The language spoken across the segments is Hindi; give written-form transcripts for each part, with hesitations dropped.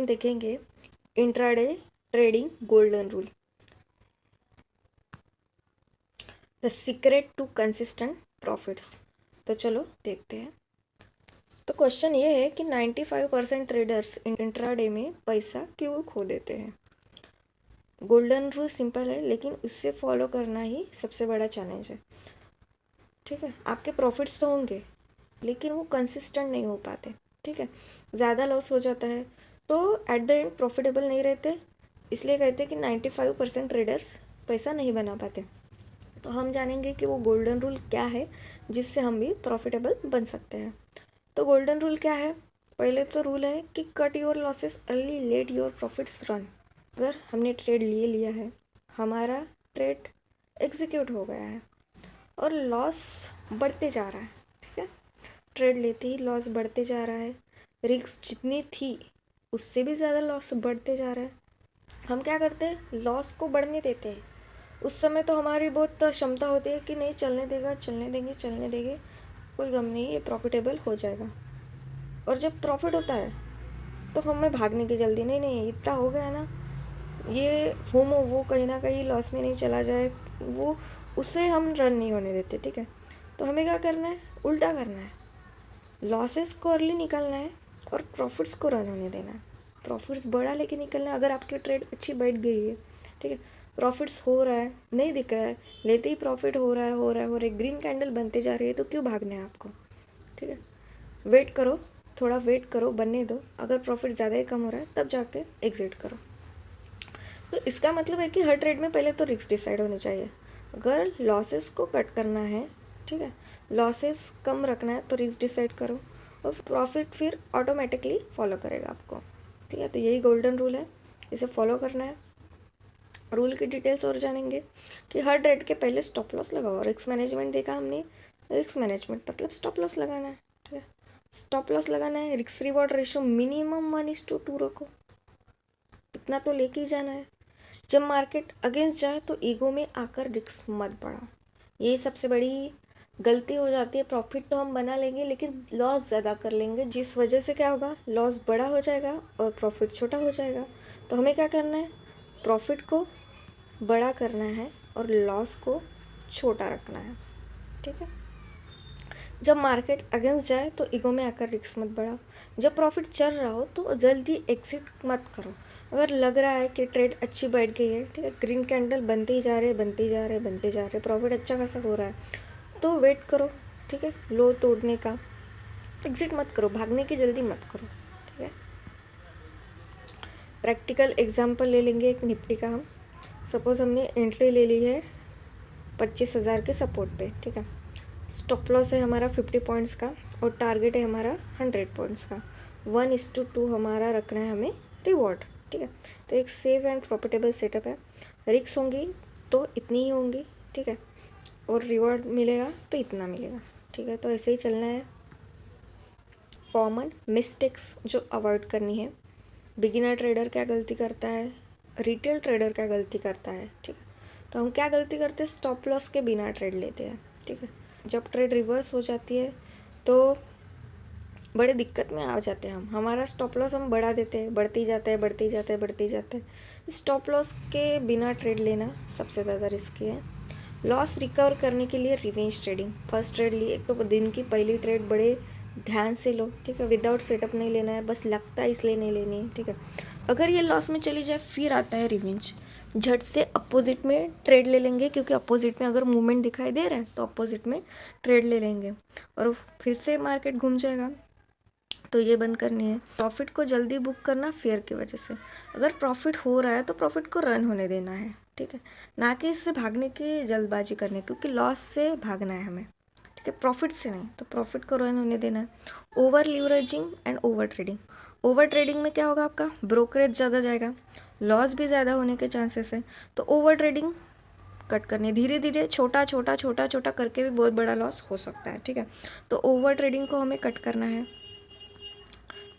देखेंगे intraday trading golden rule, the secret to consistent profits. तो चलो देखते हैं। तो क्वेश्चन ये है कि 95% ट्रेडर्स इंट्राडे में पैसा क्यों खो देते हैं। गोल्डन रूल सिंपल है, लेकिन उससे फॉलो करना ही सबसे बड़ा चैलेंज है। ठीक है, आपके प्रॉफिट्स तो होंगे लेकिन वो कंसिस्टेंट नहीं हो पाते। ठीक है, ज़्यादा लॉस हो जाता है तो एट द एंड प्रॉफिटेबल नहीं रहते। इसलिए कहते हैं कि 95% ट्रेडर्स पैसा नहीं बना पाते। तो हम जानेंगे कि वो गोल्डन रूल क्या है जिससे हम भी प्रॉफिटेबल बन सकते हैं। तो गोल्डन रूल क्या है? पहले तो रूल है कि cut your losses early, let your profits run. अगर हमने ट्रेड लिया है, हमारा ट्रेड एग्जीक्यूट हो गया है और लॉस बढ़ते जा रहा है, ठीक है, ट्रेड लेते ही लॉस बढ़ते जा रहा है, रिस्क जितनी थी उससे भी ज़्यादा लॉस बढ़ते जा रहा है, हम क्या करते हैं? लॉस को बढ़ने देते हैं। उस समय तो हमारी बहुत क्षमता होती है कि नहीं, चलने देगा, चलने देंगे, कोई गम नहीं, ये प्रॉफिटेबल हो जाएगा। और जब प्रॉफिट होता है तो हमें भागने की जल्दी, नहीं इतना हो गया ना, ये वो कहीं ना कहीं लॉस में नहीं चला जाए, वो उसे हम रन नहीं होने देते। ठीक है, तो हमें क्या करना है? उल्टा करना है, लॉसेस को अर्ली निकालना है और प्रॉफिट्स को रन होने देना है। प्रॉफिट्स बढ़ा लेके निकलना है। अगर आपकी ट्रेड अच्छी बैठ गई है, ठीक है, प्रॉफिट्स हो रहा है, नहीं दिख रहा है, लेते ही प्रॉफिट हो रहा है, ग्रीन कैंडल बनते जा रही है, तो क्यों भागना है आपको? ठीक है, वेट करो, थोड़ा वेट करो, बनने दो। अगर प्रॉफिट ज़्यादा ही कम हो रहा है तब जाके एग्जिट करो। तो इसका मतलब है कि हर ट्रेड में पहले तो रिस्क डिसाइड होनी चाहिए। अगर लॉसेस को कट करना है, ठीक है, लॉसेस कम रखना है, तो रिस्क डिसाइड करो और प्रॉफिट फिर ऑटोमेटिकली फॉलो करेगा आपको। ठीक है, तो यही गोल्डन रूल है, इसे फॉलो करना है। रूल की डिटेल्स और जानेंगे कि हर ट्रेड के पहले स्टॉप लॉस लगाओ। रिस्क मैनेजमेंट देखा हमने, रिस्क मैनेजमेंट मतलब स्टॉप लॉस लगाना है। ठीक है, स्टॉप लॉस लगाना है। रिस्क रिवॉर्ड रेशियो मिनिमम 1:2 रखो, इतना तो लेके ही जाना है। जब मार्केट अगेंस्ट जाए तो ईगो में आकर रिस्क मत बढ़ाओ, यही सबसे बड़ी गलती हो जाती है। प्रॉफिट तो हम बना लेंगे लेकिन लॉस ज़्यादा कर लेंगे, जिस वजह से क्या होगा? लॉस बड़ा हो जाएगा और प्रॉफिट छोटा हो जाएगा। तो हमें क्या करना है? प्रॉफिट को बड़ा करना है और लॉस को छोटा रखना है। ठीक है, जब मार्केट अगेंस्ट जाए तो ईगो में आकर रिस्क मत बढ़ाओ। जब प्रॉफिट चल रहा हो तो जल्दी एग्जिट मत करो। अगर लग रहा है कि ट्रेड अच्छी बैठ गई है, ठीक है, ग्रीन कैंडल बनते ही जा रहे, प्रॉफिट अच्छा खासा हो रहा है, तो वेट करो। ठीक है, लो तोड़ने का, एग्जिट मत करो, भागने की जल्दी मत करो। ठीक है, प्रैक्टिकल एग्जांपल ले लेंगे एक निफ्टी का हम। सपोज हमने एंट्री ले ली है 25,000 के सपोर्ट पे। ठीक है, स्टॉप लॉस है हमारा 50 पॉइंट्स का और टारगेट है हमारा 100 पॉइंट्स का। 1:2 हमारा रखना है हमें रिवॉर्ड। ठीक है, तो एक सेफ एंड प्रॉफिटेबल सेटअप है। रिस्क होंगी तो इतनी ही होंगी, ठीक है, और रिवॉर्ड मिलेगा तो इतना मिलेगा। ठीक है, तो ऐसे ही चलना है। कॉमन मिस्टेक्स जो अवॉइड करनी है, बिगिनर ट्रेडर क्या गलती करता है, रिटेल ट्रेडर क्या गलती करता है। ठीक है, तो हम क्या गलती करते हैं? स्टॉप लॉस के बिना ट्रेड लेते हैं। ठीक है, जब ट्रेड रिवर्स हो जाती है तो बड़े दिक्कत में आ जाते हैं हम। हमारा स्टॉप लॉस हम बढ़ा देते हैं, बढ़ती जाता है। स्टॉप लॉस के बिना ट्रेड लेना सबसे ज़्यादा रिस्की है। लॉस रिकवर करने के लिए रिवेंज ट्रेडिंग, फर्स्ट ट्रेड ली, एक तो दिन की पहली ट्रेड बड़े ध्यान से लो। ठीक है, विदाउट सेटअप नहीं लेना है, बस लगता है इसलिए नहीं लेनी है। ठीक है, अगर ये लॉस में चली जाए फिर आता है रिवेंज। झट से अपोजिट में ट्रेड ले लेंगे, क्योंकि अपोजिट में अगर मूवमेंट दिखाई दे रहा है तो अपोजिट में ट्रेड ले लेंगे और फिर से मार्केट घूम जाएगा। तो ये बंद करनी है। प्रॉफिट को जल्दी बुक करना फेयर की वजह से। अगर प्रॉफिट हो रहा है तो प्रॉफिट को रन होने देना है। ठीक है, ना कि इससे भागने की जल्दबाजी करनी, क्योंकि लॉस से भागना है हमें। ठीक है, प्रॉफिट से नहीं, तो प्रॉफिट को रन होने देना है। Over leveraging and over trading, over trading में क्या होगा? आपका ब्रोकरेज ज़्यादा जाएगा, लॉस भी ज़्यादा होने के चांसेस हैं। तो ओवर ट्रेडिंग कट करनी, धीरे धीरे छोटा करके भी बहुत बड़ा लॉस हो सकता है। ठीक है, तो ओवर ट्रेडिंग को हमें कट करना है,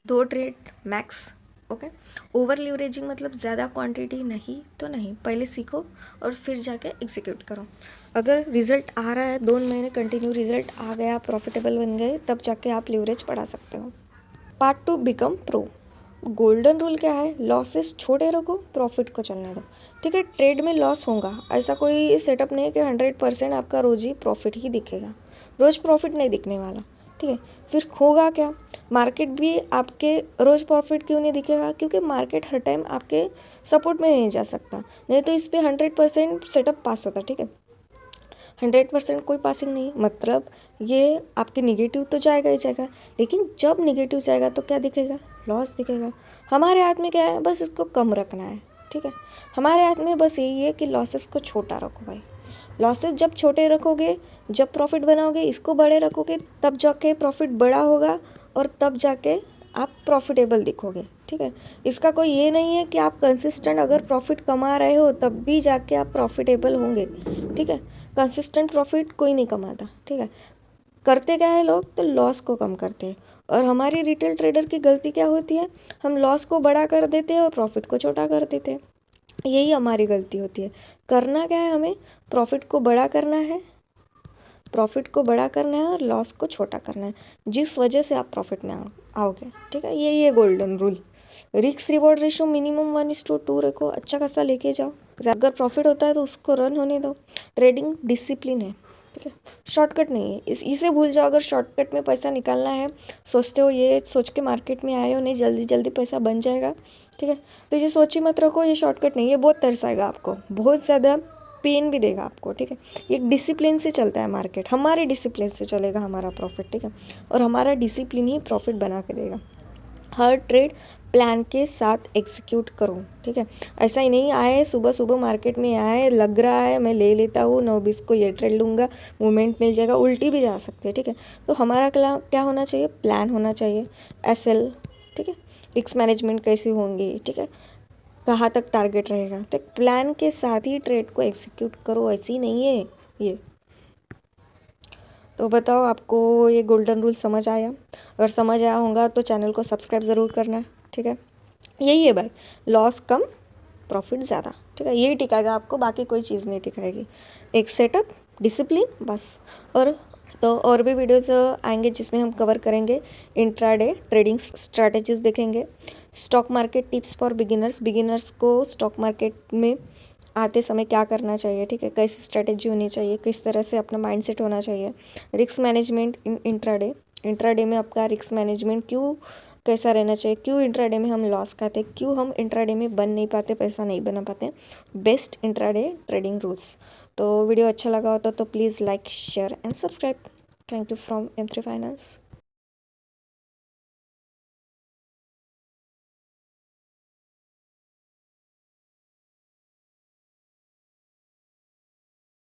2 trade max. Okay, over leveraging मतलब ज़्यादा क्वांटिटी नहीं तो नहीं, पहले सीखो और फिर जाके एग्जीक्यूट करो। अगर रिजल्ट आ रहा है, 2 महीने कंटिन्यू रिजल्ट आ गया, प्रॉफिटेबल बन गए, तब जाके आप लीवरेज बढ़ा सकते हो। Part 2, become pro. Golden rule क्या है, लॉसेस छोटे रखो, प्रॉफिट को चलने दो। ठीक है, ट्रेड में लॉस होगा, ऐसा कोई सेटअप नहीं है कि 100% आपका रोज ही प्रॉफिट ही दिखेगा, रोज प्रॉफिट नहीं दिखने वाला। ठीक है, फिर होगा क्या, मार्केट भी आपके रोज प्रॉफिट क्यों नहीं दिखेगा, क्योंकि मार्केट हर टाइम आपके सपोर्ट में नहीं जा सकता, नहीं तो इस पर 100% सेटअप पास होता। ठीक है, 100% कोई पासिंग नहीं, मतलब ये आपके निगेटिव तो जाएगा ही जाएगा, लेकिन जब निगेटिव जाएगा तो क्या दिखेगा, लॉस दिखेगा। हमारे हाथ में क्या है, बस इसको कम रखना है। ठीक है, हमारे हाथ में बस यही है कि लॉसेस को छोटा रखो भाई। लॉसेस जब छोटे रखोगे, जब प्रॉफिट बनाओगे, इसको बड़े रखोगे, तब जाके प्रॉफिट बड़ा होगा और तब जाके आप प्रॉफिटेबल दिखोगे। ठीक है, इसका कोई ये नहीं है कि आप कंसिस्टेंट अगर प्रॉफिट कमा रहे हो तब भी जाके आप प्रॉफिटेबल होंगे। ठीक है, कंसिस्टेंट प्रॉफिट कोई नहीं कमाता। ठीक है, करते क्या है लोग, तो लॉस को कम करते हैं। और हमारी रिटेल ट्रेडर की गलती क्या होती है, हम लॉस को बड़ा कर देते हैं और प्रॉफिट को छोटा कर देते हैं, यही हमारी गलती होती है। करना क्या है, हमें प्रॉफिट को बड़ा करना है, प्रॉफिट को बड़ा करना है और लॉस को छोटा करना है, जिस वजह से आप प्रॉफिट में आओगे। ठीक है, ये golden rule. Risk reward ratio minimum 1:2 रखो, अच्छा खासा लेके जाओ, अगर प्रॉफिट होता है तो उसको रन होने दो। ट्रेडिंग डिसिप्लिन है। ठीक है, शॉर्टकट नहीं है, इसे भूल जाओ। अगर शॉर्टकट में पैसा निकालना है, सोचते हो, ये सोच के मार्केट में आए हो नहीं जल्दी जल्दी पैसा बन जाएगा। ठीक है, तो ये सोच ही मत रखो, ये शॉर्टकट नहीं है, बहुत तरसाएगा आपको, बहुत ज़्यादा पेन भी देगा आपको। ठीक है, ये डिसिप्लिन से चलता है मार्केट, हमारे डिसिप्लिन से चलेगा हमारा प्रॉफिट। ठीक है, और हमारा डिसिप्लिन ही प्रॉफिट बना के देगा। हर ट्रेड प्लान के साथ एग्जीक्यूट करो। ठीक है, ऐसा ही नहीं आए सुबह सुबह मार्केट में आए, लग रहा है मैं ले लेता हूँ 9:20 को ये ट्रेड लूँगा, मूवमेंट मिल जाएगा, उल्टी भी जा सकती है। ठीक है, तो हमारा क्या होना चाहिए, प्लान होना चाहिए, एसएल। ठीक है, रिस्क मैनेजमेंट कैसी होंगी, ठीक है, कहाँ तक टारगेट रहेगा, तो प्लान के साथ ही ट्रेड को एग्जीक्यूट करो, ऐसी नहीं है ये। तो बताओ, आपको ये गोल्डन रूल समझ आया? अगर समझ आया होगा तो चैनल को सब्सक्राइब ज़रूर करना। ठीक है, यही है भाई, लॉस कम प्रॉफिट ज़्यादा। ठीक है, यही टिकाएगा आपको, बाकी कोई चीज़ नहीं टिकाएगी, एक सेटअप, डिसिप्लिन, बस। और भी वीडियोज़ आएंगे जिसमें हम कवर करेंगे इंट्राडे ट्रेडिंग स्ट्रैटेजीज, देखेंगे stock market tips for beginners को स्टॉक मार्केट में आते समय क्या करना चाहिए। ठीक है, कैसी स्ट्रैटेजी होनी चाहिए, किस तरह से अपना माइंडसेट होना चाहिए, रिस्क मैनेजमेंट इन इंट्राडे में आपका रिस्क मैनेजमेंट क्यों कैसा रहना चाहिए, क्यों इंट्राडे में हम लॉस खाते, क्यों हम इंट्राडे में बन नहीं पाते, पैसा नहीं बना पाते, बेस्ट इंट्राडे ट्रेडिंग रूल्स। तो वीडियो अच्छा लगा हो तो please like share and subscribe. Thank you from M3 Finance।